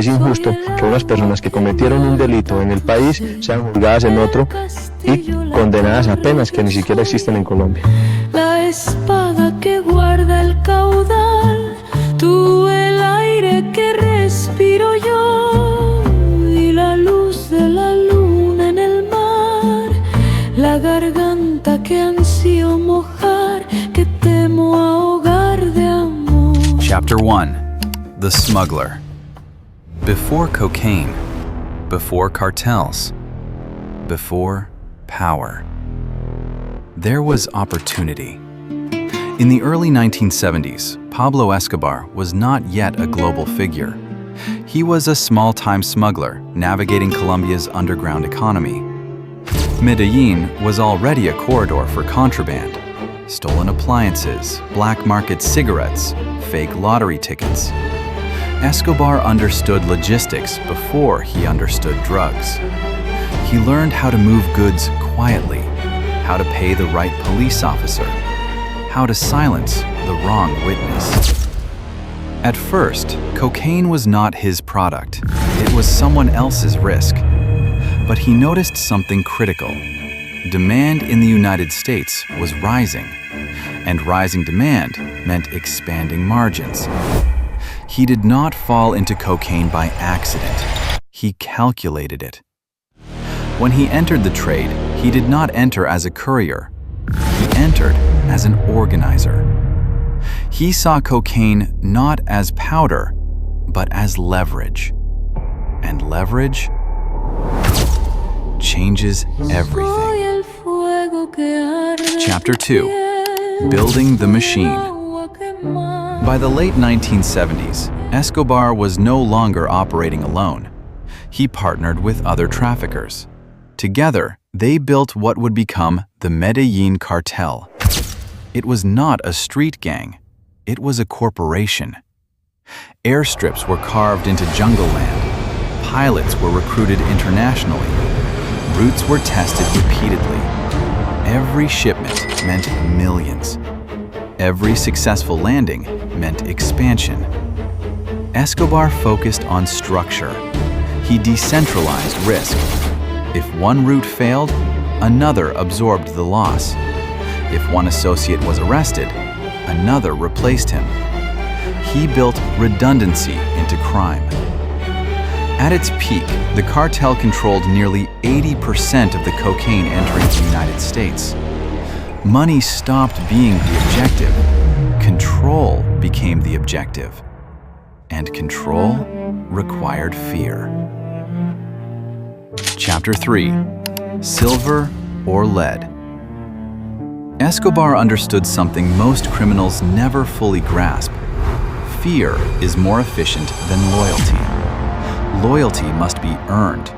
es injusto que unas personas que cometieron un delito en el país sean juzgadas en otro y condenadas a penas que ni siquiera existen en Colombia. La espada que guarda el caudal, tú el aire que respiro yo y la luz de la luna en el mar, la garganta que ansío mojar, que temo ahogar de amor. Chapter 1. The Smuggler. Before cocaine, before cartels, before power, there was opportunity. In the early 1970s, Pablo Escobar was not yet a global figure. He was a small-time smuggler navigating Colombia's underground economy. Medellín was already a corridor for contraband, stolen appliances, black market cigarettes, fake lottery tickets. Escobar understood logistics before he understood drugs. He learned how to move goods quietly, how to pay the right police officer, how to silence the wrong witness. At first, cocaine was not his product. It was someone else's risk. But he noticed something critical. Demand in the United States was rising, and rising demand meant expanding margins. He did not fall into cocaine by accident. He calculated it. When he entered the trade, he did not enter as a courier. He entered as an organizer. He saw cocaine not as powder, but as leverage. And leverage changes everything. Chapter 2. Building the Machine. By the late 1970s, Escobar was no longer operating alone. He partnered with other traffickers. Together, they built what would become the Medellín Cartel. It was not a street gang. It was a corporation. Airstrips were carved into jungle land. Pilots were recruited internationally. Routes were tested repeatedly. Every shipment meant millions. Every successful landing meant expansion. Escobar focused on structure. He decentralized risk. If one route failed, another absorbed the loss. If one associate was arrested, another replaced him. He built redundancy into crime. At its peak, the cartel controlled nearly 80% of the cocaine entering the United States. Money stopped being the objective. Control became the objective. And control required fear. Chapter 3. Silver or lead. Escobar understood something most criminals never fully grasp. Fear is more efficient than loyalty. Loyalty must be earned.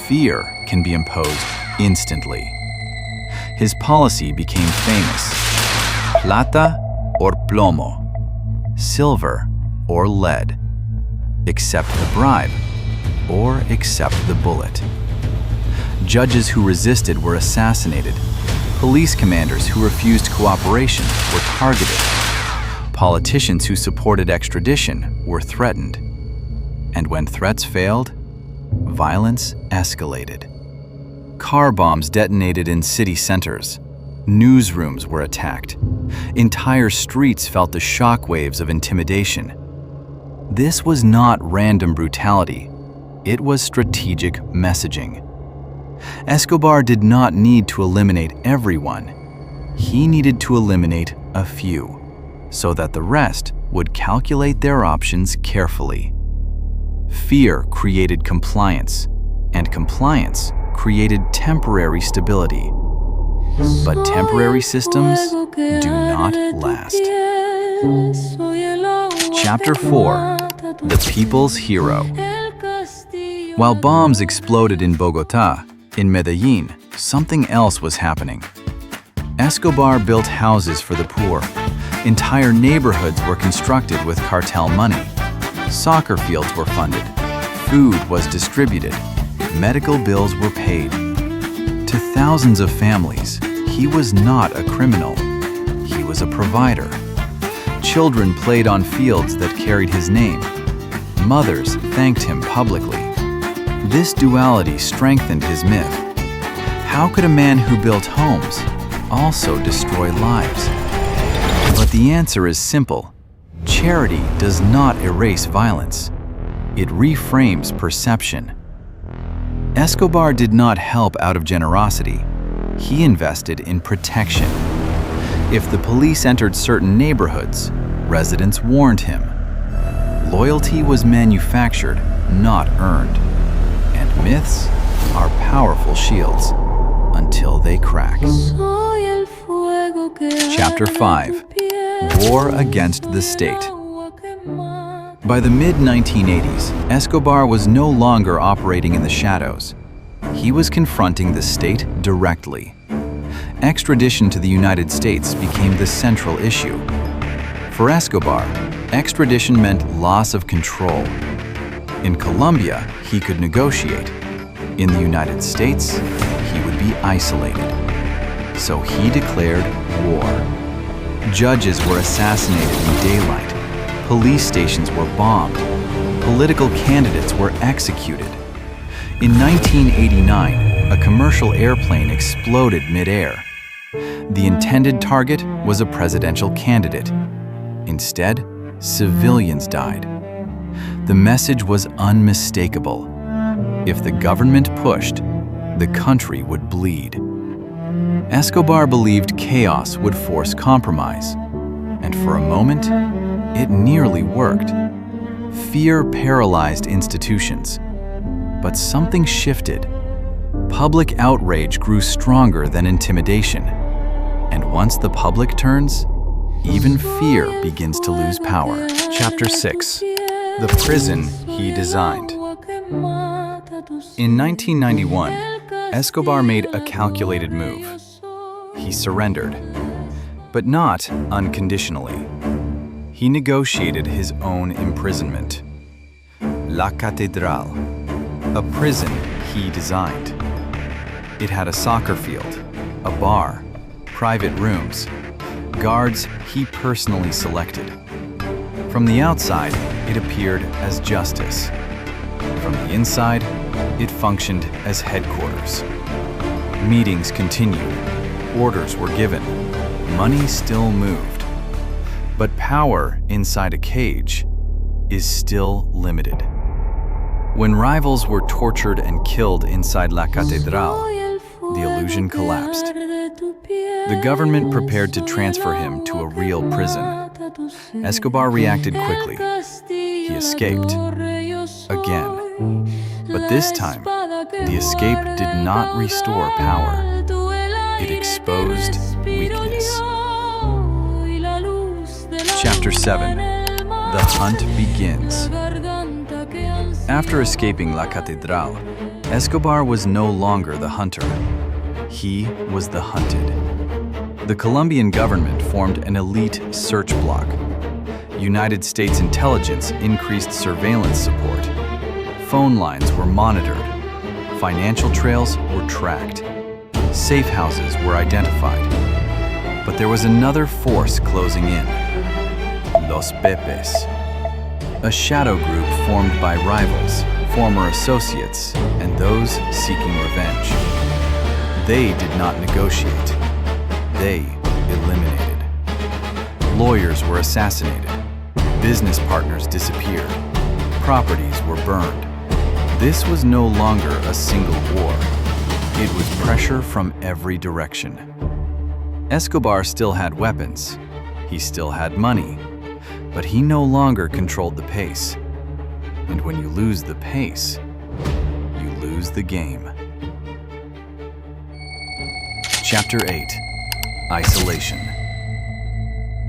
Fear can be imposed instantly. His policy became famous. Plata or Plomo. Silver or lead. Accept the bribe or accept the bullet. Judges who resisted were assassinated. Police commanders who refused cooperation were targeted. Politicians who supported extradition were threatened. And when threats failed, violence escalated. Car bombs detonated in city centers. Newsrooms were attacked. Entire streets felt the shockwaves of intimidation. This was not random brutality. It was strategic messaging. Escobar did not need to eliminate everyone. He needed to eliminate a few, so that the rest would calculate their options carefully. Fear created compliance, and compliance created temporary stability. But temporary systems do not last. Chapter 4. The People's Hero. While bombs exploded in Bogotá, in Medellín, something else was happening. Escobar built houses for the poor. Entire neighborhoods were constructed with cartel money. Soccer fields were funded. Food was distributed. Medical bills were paid. To thousands of families, he was not a criminal. He was a provider. Children played on fields that carried his name. Mothers thanked him publicly. This duality strengthened his myth. How could a man who built homes also destroy lives? But the answer is simple. Charity does not erase violence. It reframes perception. Escobar did not help out of generosity. He invested in protection. If the police entered certain neighborhoods, residents warned him. Loyalty was manufactured, not earned. And myths are powerful shields until they crack. Chapter 5. War Against the State. By the mid-1980s, Escobar was no longer operating in the shadows. He was confronting the state directly. Extradition to the United States became the central issue. For Escobar, extradition meant loss of control. In Colombia, he could negotiate. In the United States, he would be isolated. So he declared war. Judges were assassinated in daylight. Police stations were bombed. Political candidates were executed. In 1989, a commercial airplane exploded mid-air. The intended target was a presidential candidate. Instead, civilians died. The message was unmistakable. If the government pushed, the country would bleed. Escobar believed chaos would force compromise. And for a moment, it nearly worked. Fear paralyzed institutions. But something shifted. Public outrage grew stronger than intimidation. And once the public turns, even fear begins to lose power. Chapter 6. The Prison He Designed. In 1991, Escobar made a calculated move. He surrendered, but not unconditionally. He negotiated his own imprisonment. La Catedral, a prison he designed. It had a soccer field, a bar, private rooms, guards he personally selected. From the outside, it appeared as justice. From the inside, it functioned as headquarters. Meetings continued, orders were given, money still moved. But power inside a cage is still limited. When rivals were tortured and killed inside La Catedral, the illusion collapsed. The government prepared to transfer him to a real prison. Escobar reacted quickly. He escaped. Again. But this time, the escape did not restore power. It exposed weakness. Chapter 7. The Hunt Begins. After escaping La Catedral, Escobar was no longer the hunter. He was the hunted. The Colombian government formed an elite search bloc. United States intelligence increased surveillance support. Phone lines were monitored. Financial trails were tracked. Safe houses were identified. But there was another force closing in. Los Pepes. A shadow group formed by rivals, former associates, and those seeking revenge. They did not negotiate. They eliminated. Lawyers were assassinated. Business partners disappeared. Properties were burned. This was no longer a single war. It was pressure from every direction. Escobar still had weapons. He still had money. But he no longer controlled the pace. And when you lose the pace, you lose the game. Chapter 8. Isolation.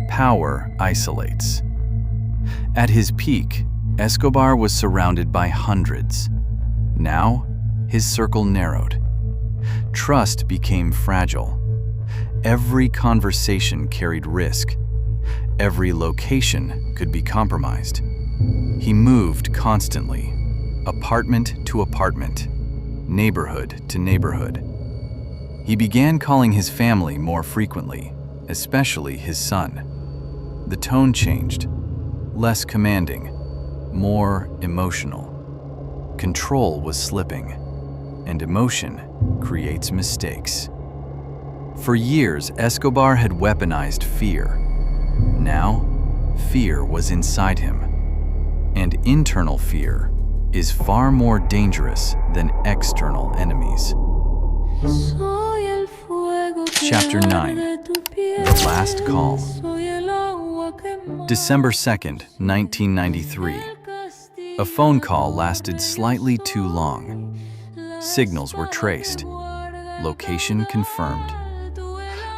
Power isolates. At his peak, Escobar was surrounded by hundreds. Now, his circle narrowed. Trust became fragile. Every conversation carried risk. Every location could be compromised. He moved constantly, apartment to apartment, neighborhood to neighborhood. He began calling his family more frequently, especially his son. The tone changed, less commanding, more emotional. Control was slipping, and emotion creates mistakes. For years, Escobar had weaponized fear. Now, fear was inside him. And internal fear is far more dangerous than external enemies. Chapter 9. The Last Call. December 2nd, 1993. A phone call lasted slightly too long. Signals were traced. Location confirmed.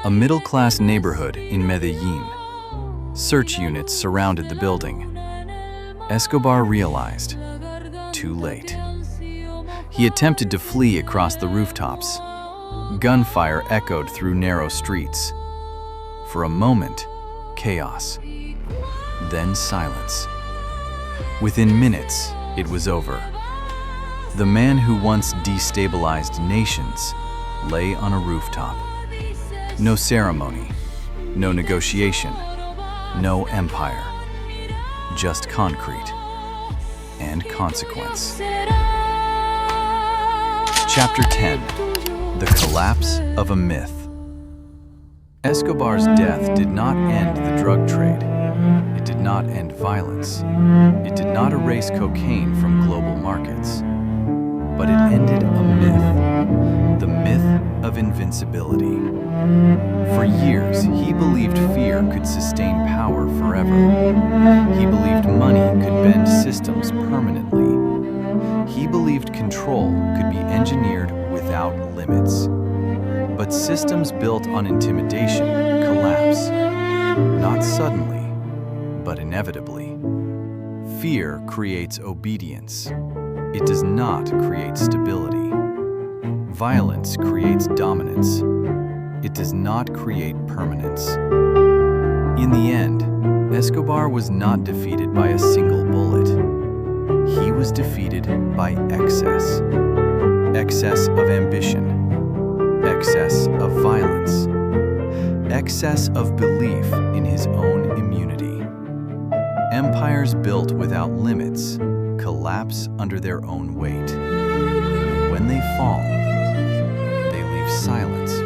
A middle-class neighborhood in Medellín. Search units surrounded the building. Escobar realized, too late. He attempted to flee across the rooftops. Gunfire echoed through narrow streets. For a moment, chaos. Then silence. Within minutes, it was over. The man who once destabilized nations lay on a rooftop. No ceremony, no negotiation, no empire. Just concrete and consequence. Chapter 10. The Collapse of a Myth. Escobar's death did not end the drug trade. It did not end violence. It did not erase cocaine from global markets. But it ended a myth. The myth of invincibility. For years, he believed fear could sustain power forever. He believed money could bend systems permanently. He believed control could be engineered without limits. But systems built on intimidation collapse. Not suddenly, but inevitably. Fear creates obedience. It does not create stability. Violence creates dominance. It does not create permanence. In the end, Escobar was not defeated by a single bullet. He was defeated by excess. Excess of ambition. Excess of violence. Excess of belief in his own immunity. Empires built without limits collapse under their own weight. When they fall, they leave silence